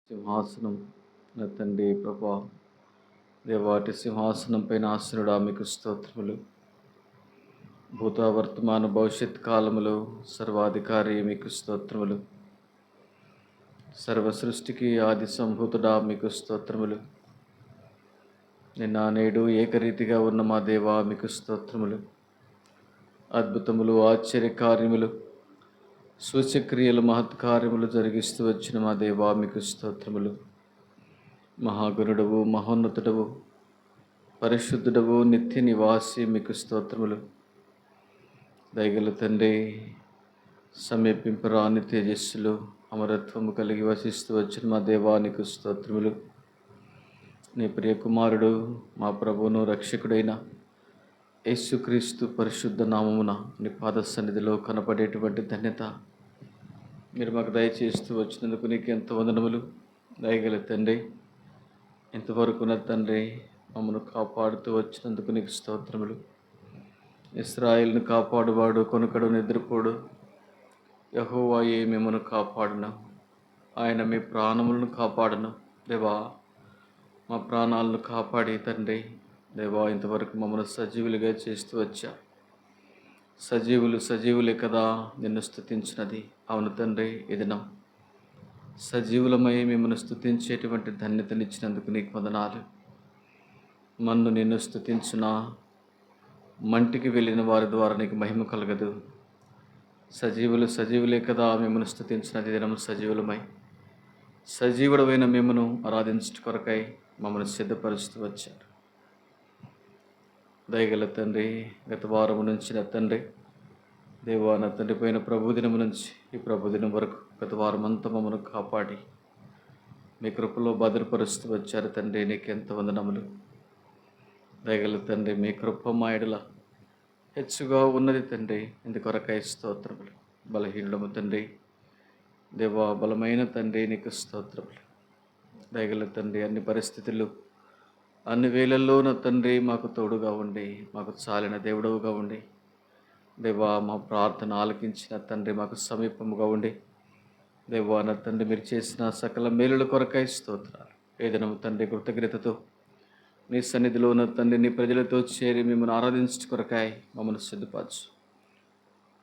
సింహాసనం నా తండ్రి ప్రభా దేవాటి సింహాసనం పైన ఆసనుడా మీకు స్తోత్రములు. భూత వర్తమాన భవిష్యత్ కాలములు సర్వాధికారి మీకు స్తోత్రములు. సర్వ సృష్టికి ఆది సంభూతుడా మీకు స్తోత్రములు. నిన్న నేడు ఏకరీతిగా ఉన్న మా దేవా మీకు స్తోత్రములు. అద్భుతములు ఆశ్చర్యకార్యములు సూచక్రియలు మహత్కార్యములు జరిగిస్తూ వచ్చిన మా దేవా మీకు స్తోత్రములు. మహాగుణుడవు మహోన్నతుడవు పరిశుద్ధుడవు నిత్య నివాసి మీకు స్తోత్రములు. దయగల తండ్రి సమీపింపరాని తేజస్సులు అమరత్వము కలిగి వసిస్తూ వచ్చిన మా దేవానికి స్తోత్రములు. నీ ప్రియ కుమారుడు మా ప్రభువును రక్షకుడైన యేసుక్రీస్తు పరిశుద్ధ నామమున నీ పాద సన్నిధిలో కనపడేటువంటి ధన్యత మీరు మాకు దయచేస్తూ వచ్చినందుకు నీకు ఎంతో వందనములు. దయగల తండ్రి ఇంతవరకు నా తండ్రి మమ్మను కాపాడుతూ వచ్చినందుకు నీకు స్తోత్రములు. ఇశ్రాయేలును కాపాడువాడు కొనుకడు నిద్రపోడు, యెహోవాయే మిమ్మను కాపాడును, ఆయన మీ ప్రాణములను కాపాడును. దేవా మా ప్రాణాలను కాపాడి తండ్రి దేవా ఇంతవరకు మమ్మల్ని సజీవులుగా చేస్తూ వచ్చా. సజీవులే కదా నిన్ను స్తుతించినది. అవును తండ్రి, ఈ దినం సజీవులమై మిమ్మల్ని స్తుతించేటువంటి ధన్యతనిచ్చినందుకు నీకు వందనాలు. మన్ను నిన్ను స్తుతించునా మంటికి వెళ్ళిన వారి ద్వారా నీకు మహిమ కలగదు. సజీవులే కదా మిమ్మల్ని స్తుతించినది. దినం సజీవుడమైన మిమ్మను ఆరాధించట కొరకై మమ్మల్ని సిద్ధపరుస్తూ వచ్చారు. దయగల తండ్రి గత వారము నుంచి నా తండ్రి దేవా నా తండ్రి పైన ప్రభుదినము నుంచి ఈ ప్రభుదినం వరకు గత వారం అంతా మమ్మల్ని కాపాడి మీ కృపలో భద్రపరుస్తూ వచ్చారు తండ్రి. నీకు ఎంత వందనములు. దయగల తండ్రి మీ కృప మా ఎడల హెచ్చుగా ఉన్నది తండ్రి. ఇందుకొరకై స్తోత్రములు. బలహీనుడము తండ్రి దేవా బలమైన తండ్రి నీకు స్తోత్రములు. దయగల తండ్రి అన్ని పరిస్థితులు అన్ని వేళల్లో నా తండ్రి మాకు తోడుగా ఉండి మాకు చాలిన దేవుడవుగా ఉండి దేవా మా ప్రార్థన ఆలకించిన తండ్రి మాకు సమీపముగా ఉండి దేవా నా తండ్రి మీరు చేసిన సకల మేలుల కొరకై స్తోత్రాలు. ఏదైనా తండ్రి కృతజ్ఞతతో నీ సన్నిధిలో నా తండ్రి నీ ప్రజలతో చేరి మిమ్మల్ని ఆరాధించట కొరకై మమ్మల్ని సిద్ధపరచు.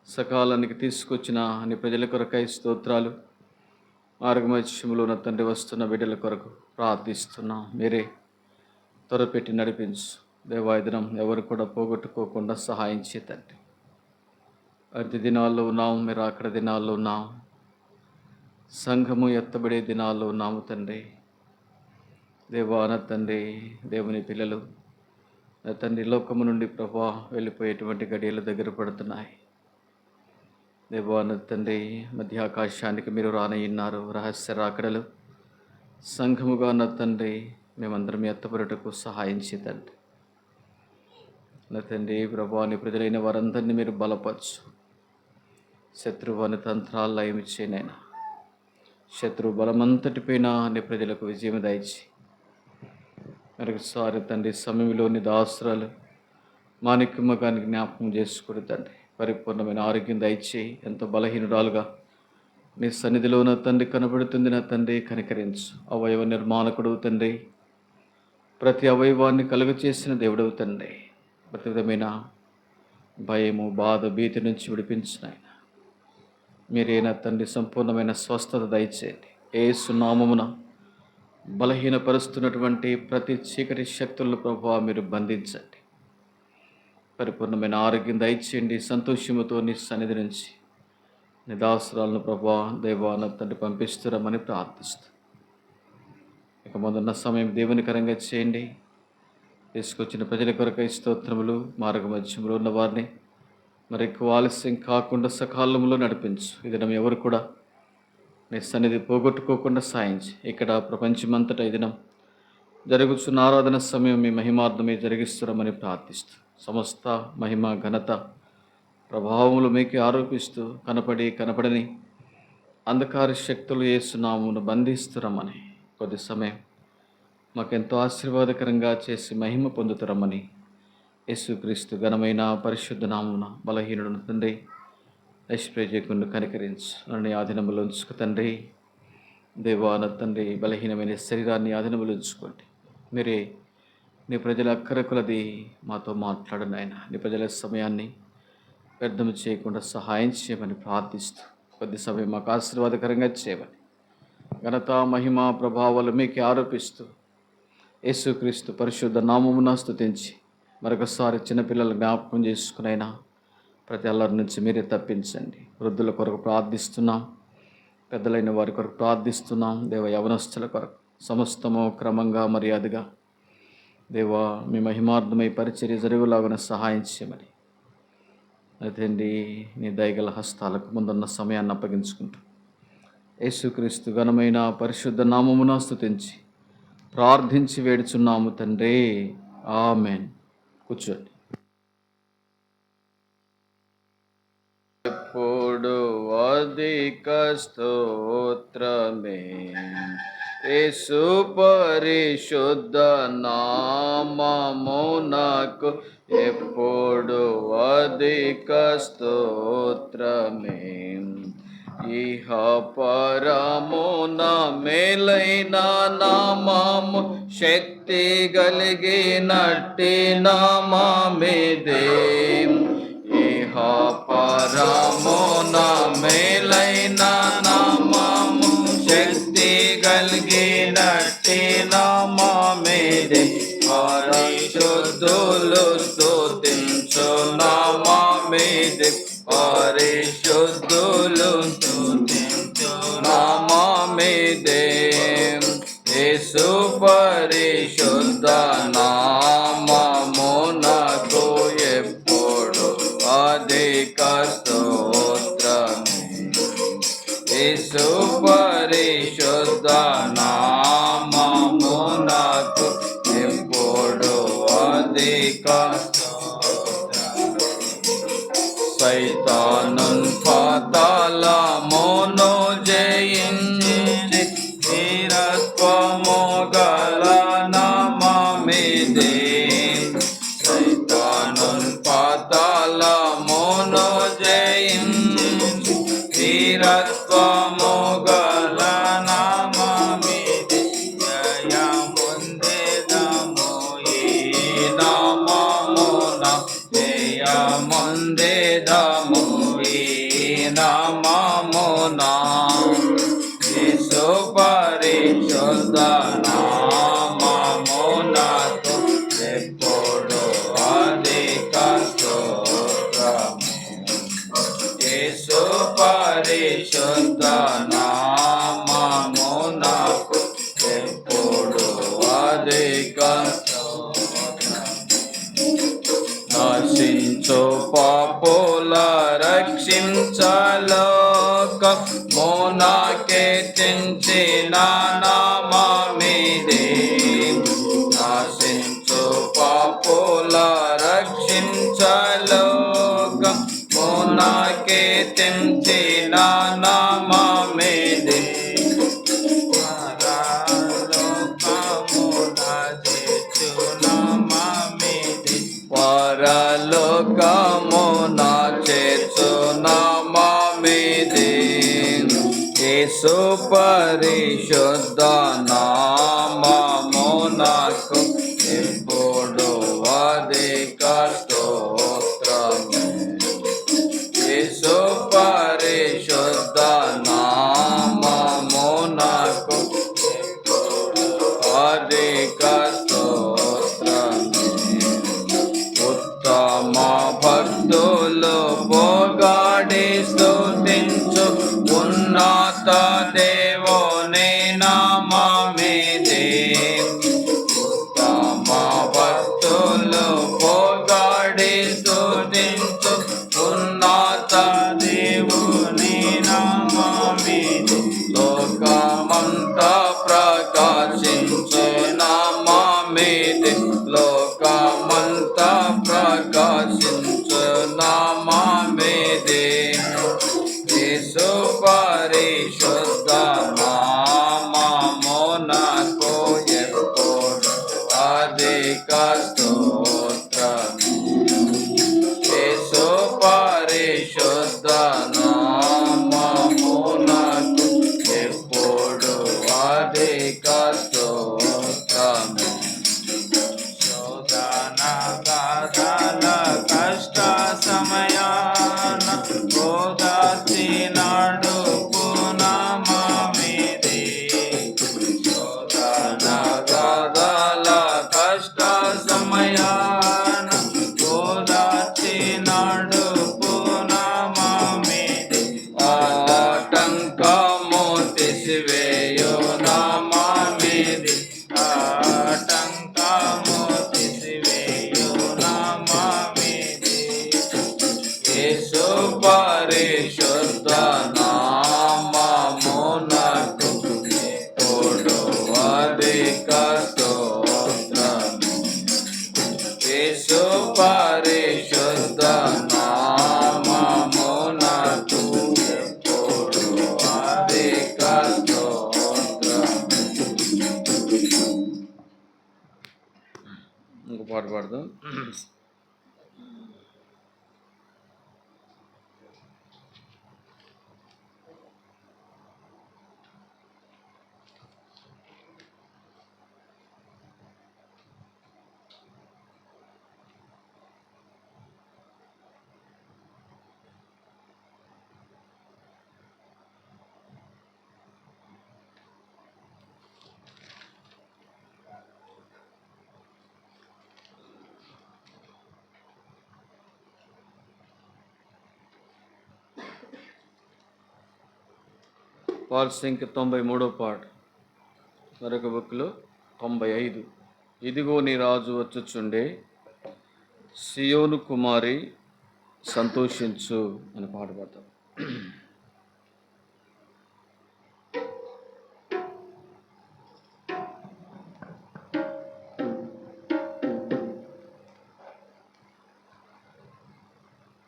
సకాలానికి తీసుకొచ్చిన నీ ప్రజల కొరకై స్తోత్రాలు. మార్గమధ్యంలో నా తండ్రి వస్తున్న బిడ్డల కొరకు ప్రార్థిస్తున్నాం. మీరే త్వరపెట్టి నడిపించు దేవా. ఈ దినం ఎవరు కూడా పోగొట్టుకోకుండా సహాయం చే తండ్రి. అతి దినాల్లో ఉన్నాము, మీరు అక్కడ దినాల్లో ఉన్నాము, సంఘము ఎత్తబడే దినాల్లో ఉన్నాము తండ్రి. దేవా నా తండ్రి దేవుని పిల్లలు నా తండ్రి లోకము నుండి ప్రభా వెళ్ళిపోయేటువంటి గడియల దగ్గర పడుతున్నాయి. దేవా నా తండ్రి మధ్యాకాశానికి మీరు రానయ్యున్నారు. రహస్య రాకడలు సంఘముగా నా తండ్రి మేమందరం ఎత్తబడుటకు సహాయం చేతండి. నా తండ్రి ప్రభా నీ ప్రజలైన వారందరినీ మీరు బలపరచు. శత్రువు అని తంత్రాలు లయమిచ్చేనైనా శత్రువు బలమంతటిపైన నీ ప్రజలకు విజయం దయచి మరొకసారి తండ్రి సమయంలోని దాసురాలు మాణిక్యమ్మగానికి జ్ఞాపకం చేసుకుని తండ్రి పరిపూర్ణమైన ఆరోగ్యం దయచేయి. ఎంతో బలహీనురాలుగా నీ సన్నిధిలో నా తండ్రి కనబడుతుంది. నా తండ్రి కనికరించు. అవయవ నిర్మాణకుడు తండ్రి, ప్రతి అవయవాన్ని కలుగ చేసిన దేవుడవు తండ్రి. ప్రతి విధమైన భయము బాధ భీతి నుంచి విడిపించిన ఆయన మీరే నా తండ్రి సంపూర్ణమైన స్వస్థత దయచేయండి. యేసు నామమున బలహీనపరుస్తున్నటువంటి ప్రతి చీకటి శక్తులను ప్రభావ మీరు బంధించండి. పరిపూర్ణమైన ఆరోగ్యం దయచేయండి. సంతోషముతో నీ సన్నిధి నుంచి నీ దాసురాలను ప్రభా దేవా నా తండ్రి పంపిస్తురమని ప్రార్థిస్తూ ఇక ముందున్న సమయం దేవునికరంగా చేయండి. తీసుకొచ్చిన ప్రజల కొరకై స్తోత్రములు. మార్గ మధ్యంలో ఉన్న వారిని మరి ఎక్కువ ఆలస్యం కాకుండా సకాలంలో నడిపించు. ఈ దినం ఎవరు కూడా నీ సన్నిధి పోగొట్టుకోకుండా సాయించి ఇక్కడ ప్రపంచమంతటా ఈ దినం జరుగుతున్న ఆరాధన సమయం మీ మహిమార్థమే జరిగిస్తురమని ప్రార్థిస్తూ సమస్త మహిమ ఘనత ప్రభావములు మీకు ఆరోపిస్తూ కనపడని అంధకార శక్తులు యేసునామమును బంధిస్తురమని కొద్ది సమయం మాకెంతో ఆశీర్వాదకరంగా చేసి మహిమ పొందుతురమని యేసుక్రీస్తు ఘనమైన పరిశుద్ధ నామమున బలహీనుడు తండ్రి నిష్ప్రయోజకులను కనికరించు. నన్ను ఆధీనములో ఉంచుకు తండ్రి. దేవా నా తండ్రి, బలహీనమైన శరీరాన్ని అదుపులో ఉంచుకోండి. మీరే నీ ప్రజల అక్కర కొలది మాతో మాట్లాడండి ఆయన. నీ ప్రజల సమయాన్ని వ్యర్థం చేయకుండా సహాయం చేయమని ప్రార్థిస్తూ, కొద్ది సమయం మాకు ఆశీర్వాదకరంగా చేయమని, ఘనత మహిమ ప్రభావాలు మీకే ఆరోపిస్తూ, యేసుక్రీస్తు పరిశుద్ధ నామమున స్తుతించి మరొకసారి చిన్నపిల్లల జ్ఞాపకం చేసుకునైనా ప్రతి అల్లరి నుంచి మీరే తప్పించండి. వృద్ధుల కొరకు ప్రార్థిస్తున్నాం, పెద్దలైన వారి కొరకు ప్రార్థిస్తున్నాం. దేవ యవనస్తుల కొరకు సమస్తము క్రమంగా మర్యాదగా దేవా మీ మహిమార్థమై పరిచర్య జరుగులాగా సహాయం చేయమని అదండి నీ దయగల హస్తాలకు ముందున్న సమయాన్ని అప్పగించుకుంటూ యేసుక్రీస్తు ఘనమైన పరిశుద్ధ నామమున స్తుతించి ప్రార్థించి వేడుచున్నాము తండ్రి, ఆమేన్. కూర్చోండి. ఎప్పుడు అధిక స్తోత్రమే యేసు పరిశుద్ధ నామమునకు, ఎప్పుడు అధిక స్తోత్రమే. ఇహ పరమున మేలైన నామము, శక్తి కలిగినట్టి నామమిదే. ఇహ పరమున మేలైన నామము, శక్తి కలిగినట్టి నామమిదే. పరిశుద్ధులు స్తుతించు నామమిదే, పరిశుద్ధులు స్తుతించు నామమిదే. యేసు పరిశుద్ధ నామమునకు ఎప్పుడు అధిక స్తోత్రమే. యేసు పరిశుద్ధ నామమునకు ఎప్పుడు అధిక సైతానున్ పాతాళమును జయించి వీరత్వము గల నామమిదే. సైతానున్ పాతాళమును జయించి వీరత్వము గల నామమిదే. జయముందెదము ఈ నామమున, జయముందెదము ఈ నామమున. యేసు పరిశుద్ధ నామమునకు ఎప్పుడు అధిక స్తోత్రము. యేసు పరిశుద్ధ నామమునకు ఎప్పుడు అధిక నశించు పాపుల రక్షించలోకం మోనాకే తెంచిన నామమిదే. నశించు పాపుల రక్షించలోకం మోనాకే తెంచిన నామమిదే. పరలోకమున చేర్చు నామమిదే. యేసు పరిశుద్ధ నామమునకు ఎప్పుడు అధిక స్తోత్రమే. యేసు పరిశుద్ధ నామమునకు ఎప్పుడు అధిక స్తోత్రమే. ఉత్తమ భక్తులు పొగడి స్తుతించు ఉన్నత దేవుని నామమిదే. ఉత్తమ భక్తులు పొగడి స్తుతించు ఉన్నత దేవుని నామమిదే. లోకమంతా ప్రకాశించు నామమిదే. లోకమంతా ప్రకాశించు నామమిదే. యేసు పరిశుద్ధ నామమునకు ఎప్పుడు అధిక స్తోత్రమే. యేసు పరిశుద్ధ నామమునకు ఎప్పుడు స్తోత్రము. శోధన బాధల కష్ట సమయాన ఓదార్చి నడుపున మా మీది. శోధన బాధల కష్ట సమయాన ఓదార్చి నడుపున మా మీది. ఆటంకము తీసివేయున మా మీది. ఆటంకము తీసివేయున మా మీది. యేసు పరిశుద్ధ నామమునకు తోడు అధిక స్తోత్రము. యేసు పరిశుద్ధ నామమునకు తోడు అధిక స్తోత్రము. ఇంకో పాట పాడదాం. పాల్ సంఖ్య 93వ పాట. మరొక బుక్లో 95. ఇదిగో నీ రాజు వచ్చుచుండే, సియోను కుమారి సంతోషించు అని పాట పాడతాం.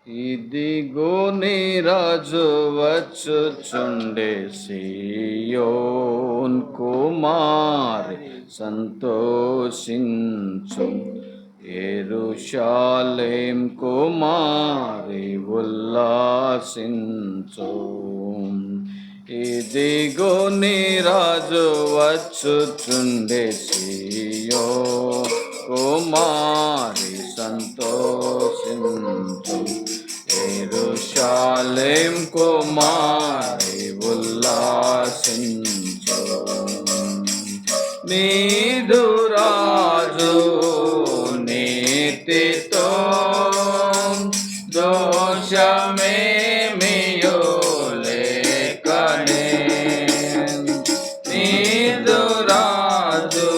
ఇదిగో నీ రాజు వచ్చుచుండే, సియోన్ కుమారి సంతోషించు. యెరూషలేం కుమారి ఉల్లాసించు. ఇదిగో నీ రాజు వచ్చుచుండే, సియోన్ కుమారి సంతోషించు. యెరూషలేం కుమారి ఉల్లాసించు. నీదు రాజు నీతితో దోషమేమియో లేకనే. నీదు రాజు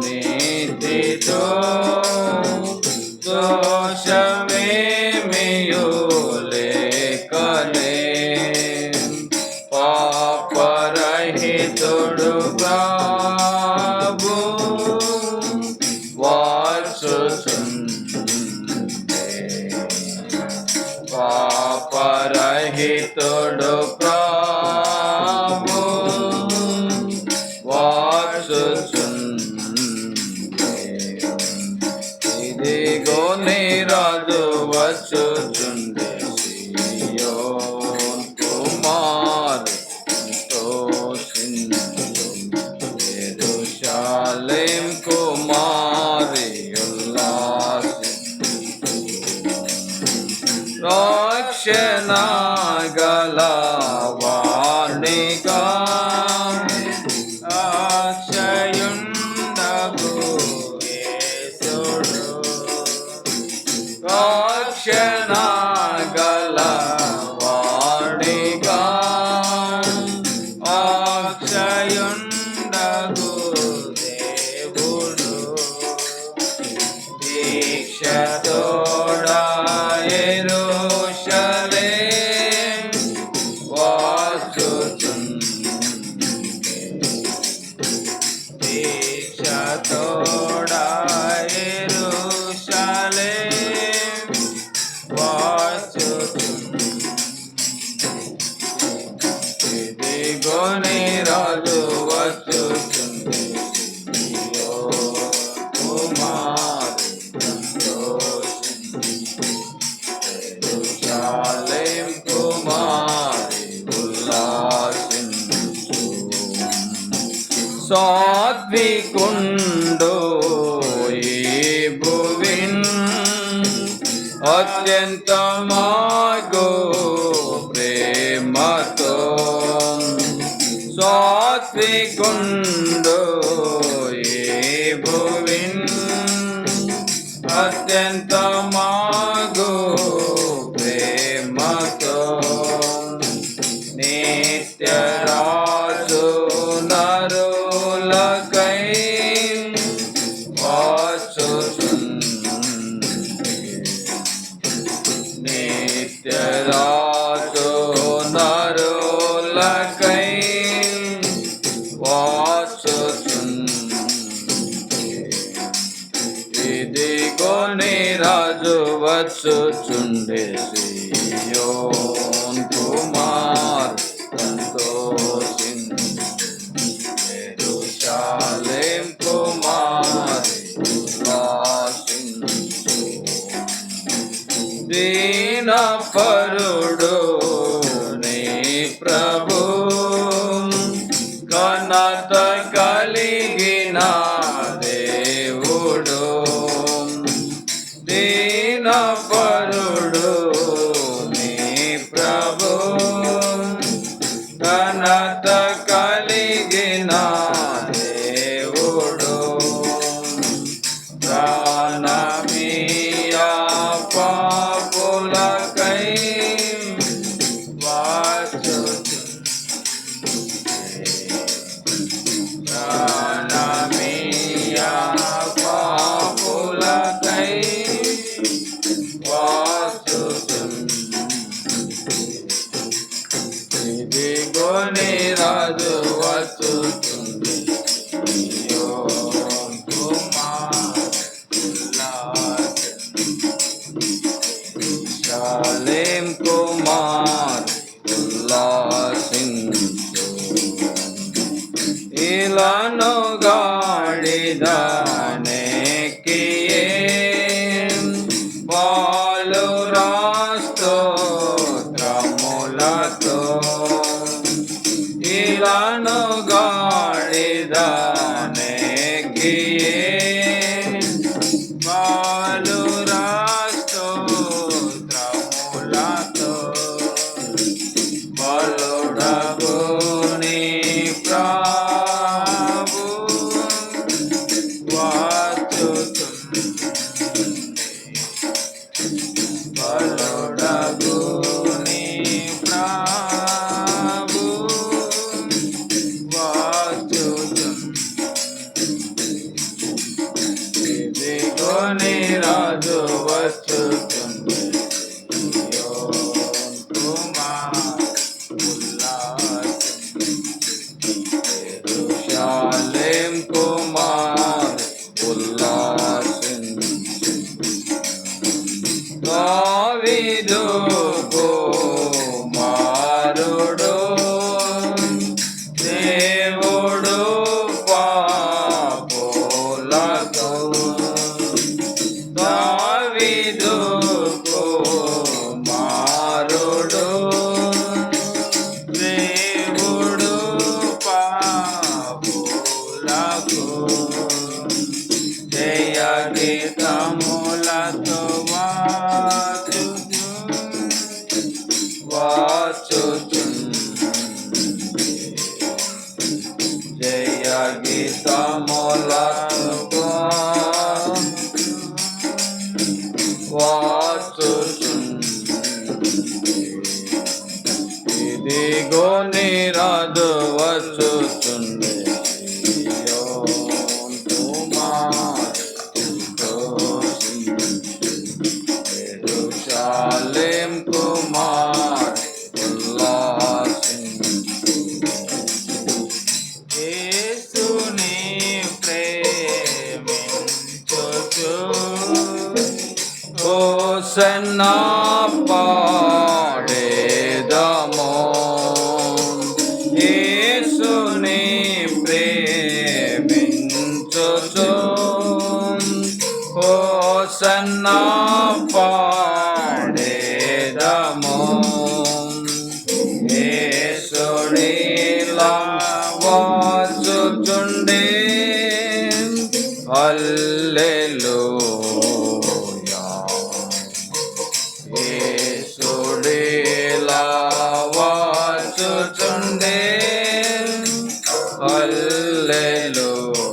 నీతితో దోషమేమియో లేకనే. పాపరహితుడు ప్రభు వచ్చుచుండే. పాపరహితుడు ప్రభు వచ్చుచుండే. ఇదిగో నీ రాజు వచ్చుచుండే, సియోన్ కుమారి సంతోషించు. యెరూషలేం కుమారి ఉల్లాసించు. రక్షణ గల వాణిగా అక్షయుండగు యేసుడు. రక్షణ గల వాణిగా అక్షయుండగు దేవుడు. దీక్షతోడా యెరూషలేం వచ్చుచుండే. దీక్షతోడా యెరూషలేం వచ్చుచుండే. ఇదిగో నీ రాజు వచ్చుచుండే, సియోన్ కుమారి సంతోషించు. యెరూషలేం కుమారి ఉల్లాసించు. సాత్వికుండు ఈ భువిన్ అత్యంత మాగో ప్రేమతో సాత్వికుండు ఈ భువిన్ అత్యంత మాగో ప్రేమతో నిత్యరాజు నరులకై వచ్చుచుంది నిత్యరాజు నరులకై వచ్చుచుంది ఇదిగో నీ రాజు వచ్చుచుండే సియోన్ కుమార్ సంతోషించు యెరూషలేం కుమారి ఉల్లాసించు దీనపరుడు నీ ప్రభు ఘనత కలిగిన దేవుడు దీనపరుడు నీ ప్రభు ఘనత కలిగిన దేవుడు ప్రాణమియా పాపులకై ప్రాణమియా పాపులకై ఇదిగో నీ రాజు వచ్చుచుంది సియోన్ కుమార్ యెరూషలేం కుమార్ ఉల్లాసించు ఇలాను గాడిదనెక్కియే పాలు రాస్తోత్రములతో ఇలాను గాడిదనెక్కియే పాలు రాస్తోత్రములతో బలుడగు నీ ప్రభు వచ్చుచుంది బలుడగు నీ ప్రభు వచ్చుచుంది ఇదిగో నీ రాజు వచ్చుచుంది సియోన్ కుమార్ యెరూషలేం కుమార్ ఉల్లాసించు దావీదు కుమారుడు దేవుడు పాపులకు దావీదు కుమారుడు దేవుడు పాపులకు జయ గీతములతో వచ్చుచుంది జయ గీతములతో వచ్చుచుంది ఇదిగో నీ రాజు వచ్చుచుంది సియోన్ కుమార్ సంతోషించు యెరూషలేం కుమార్ ఉల్లాసించు యేసుని ప్రేమించుచు హోసన్నా పాడేదము యేసుని ప్రేమించుచు హోసన్నా పాడేదము యేసునిలా వచ్చుచుండే హల్లెలూయా. యేసుడిలా వచ్చుచుండే హల్లెలూయా.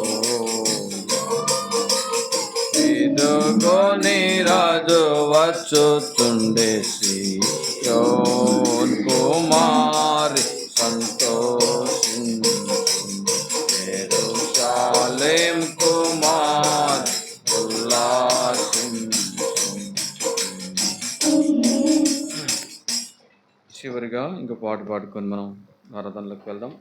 ఇదిగోని రాజు వచ్చుచుండే సియోన్ కుమారి సంతోషించు యెరూషలేం కుమారి ఉల్లాసించు. చివరిగా ఇంకో పాట పాడుకొని మనం ఆరాధనలోకి వెళ్దాం.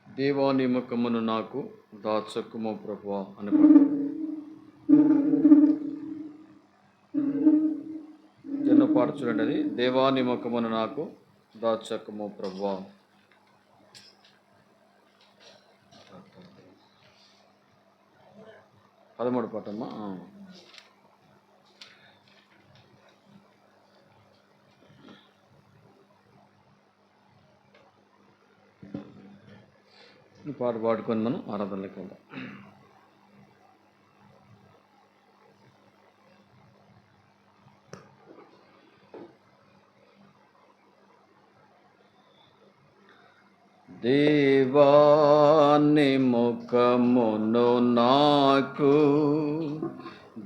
దేవా నీ ముఖమును నాకు దాచకుమో ప్రభువా అని పాట. చిన్న పాట చూడండి, అది దేవా నీ ముఖమును నాకు దాచకుమో ప్రభువా. 13 పాటమ్మా. ఈ పాట పాడుకొని మనం ఆరాధనలోకి వెళ్దాం. దేవాని ముఖమును నాకు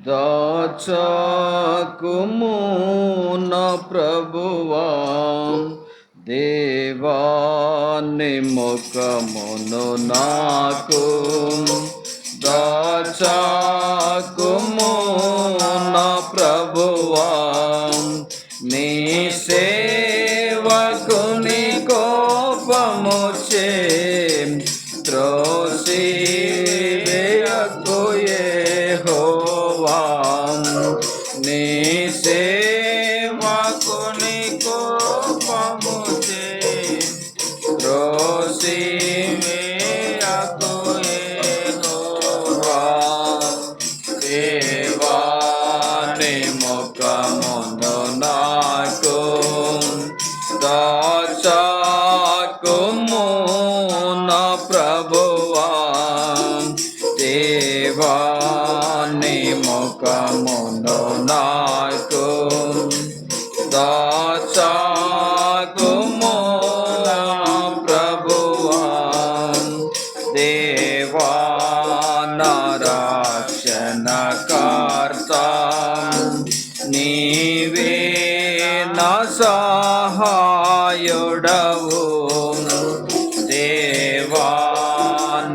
దాచకుము నా ప్రభువా. దేవాని ముఖమును నాకు దాచకుము నా ప్రభువా. నీ సేవకుని కోపము చే త్రోసివేయకు యెహోవా. నీ సేవకుని కోపము చే త్రోసివేయకు యెహోవా. దేవాని ముఖమును నాకు దాచకుము నా ప్రభువా. దేవాని ముఖమును నాకు దాచకుము నా ప్రభువా. దేవా నా రక్షణకర్త నీవే నా సహాయుడవు. దేవా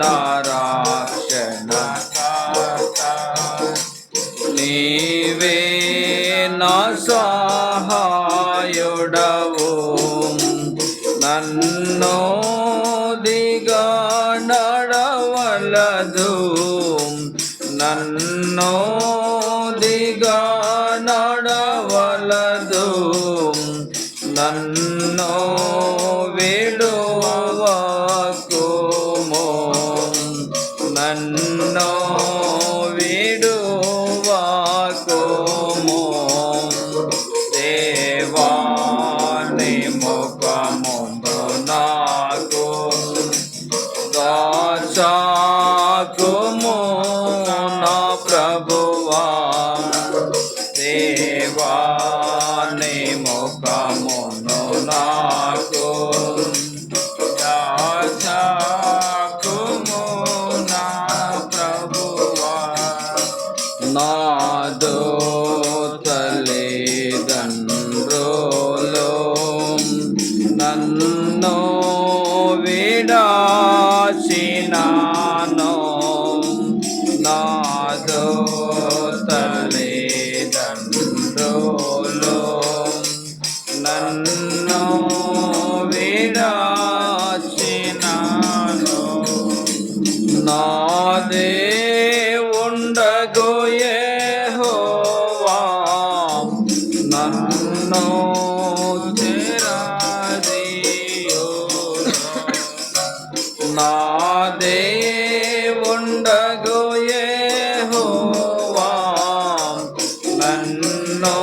నా రక్షణకర్త నీవే నా సహాయుడవు. నన్ను దిగా నడవలదు, నన్ను దిగా నడవలదు, నన్ను విడువకుము, నన్ను విడువకుము. దేవాని ముఖమును నాకు దాచకుము నా ప్రభువా. దేవాని ముఖమును నాకు దాచకుము నా ప్రభువా. నాదో తల్లిదండ్రులు నన్ను విడాచినాను, నాదో తల్లిదండ్రులు నన్ను చేరాదియో నా దేవుండగు యెహోవా నన్ను